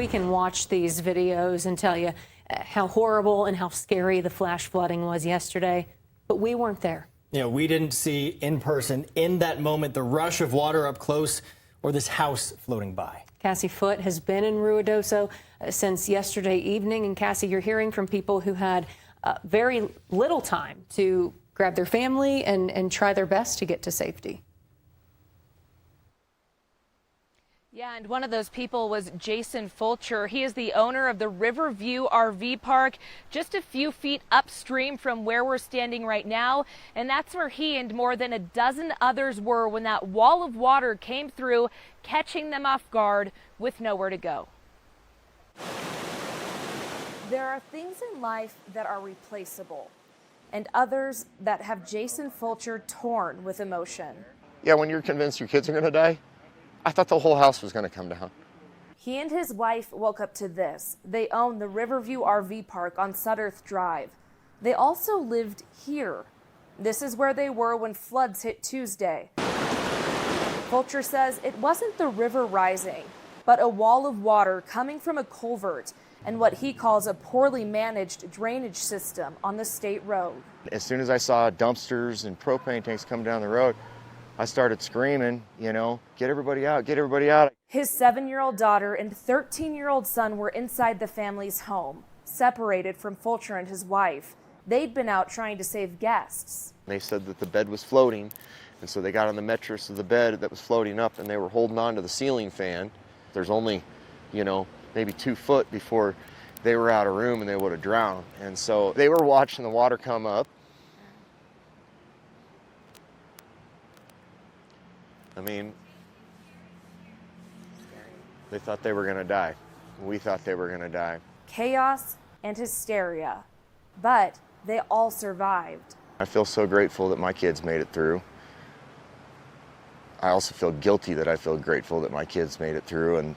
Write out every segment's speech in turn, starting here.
We can watch these videos and tell you how horrible and how scary the flash flooding was yesterday, but we weren't there. You know, we didn't see in person, in that moment, the rush of water up close or this house floating by. Cassie Foote has been in Ruidoso since yesterday evening. And Cassie, you're hearing from people who had very little time to grab their family and try their best to get to safety. Yeah, and one of those people was Jason Fulcher. He is the owner of the Riverview RV Park, just a few feet upstream from where we're standing right now. And that's where he and more than a dozen others were when that wall of water came through, catching them off guard with nowhere to go. There are things in life that are replaceable, and others that have Jason Fulcher torn with emotion. Yeah, when you're convinced your kids are going to die, I thought the whole house was going to come down. He and his wife woke up to this. They own the Riverview RV Park on Sutterth Drive. They also lived here. This is where they were when floods hit Tuesday. Fulcher says it wasn't the river rising, but a wall of water coming from a culvert and what he calls a poorly managed drainage system on the state road. As soon as I saw dumpsters and propane tanks come down the road, I started screaming, you know, get everybody out, get everybody out. His 7-year-old daughter and 13-year-old son were inside the family's home, separated from Fulcher and his wife. They'd been out trying to save guests. They said that the bed was floating, and so they got on the mattress of the bed that was floating up, and they were holding on to the ceiling fan. There's only, you know, maybe 2 foot before they were out of room and they would have drowned. And so they were watching the water come up. I mean, they thought they were going to die. We thought they were going to die. Chaos and hysteria, but they all survived. I feel so grateful that my kids made it through. I also feel guilty that I feel grateful that my kids made it through and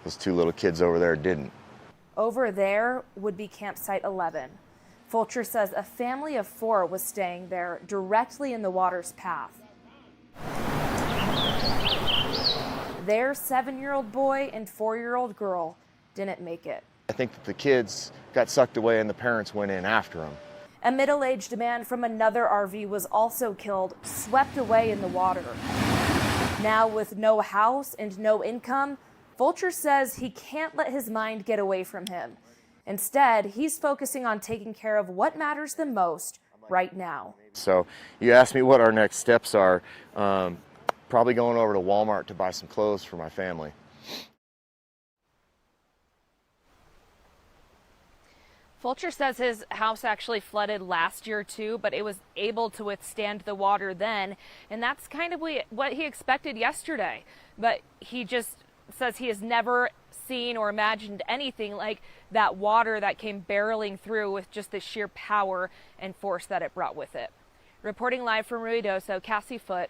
those 2 little kids over there didn't. Over there would be campsite 11. Fulcher says a family of 4 was staying there directly in the water's path. Their 7-year-old boy and 4-year-old girl didn't make it. I think that the kids got sucked away and the parents went in after them. A middle-aged man from another RV was also killed, swept away in the water. Now with no house and no income, Fulcher says he can't let his mind get away from him. Instead, he's focusing on taking care of what matters the most right now. So you asked me what our next steps are. Probably going over to Walmart to buy some clothes for my family. Fulcher says his house actually flooded last year too, but it was able to withstand the water then. And that's kind of what he expected yesterday. But he just says he has never seen or imagined anything like that water that came barreling through with just the sheer power and force that it brought with it. Reporting live from Ruidoso, Cassie Foote,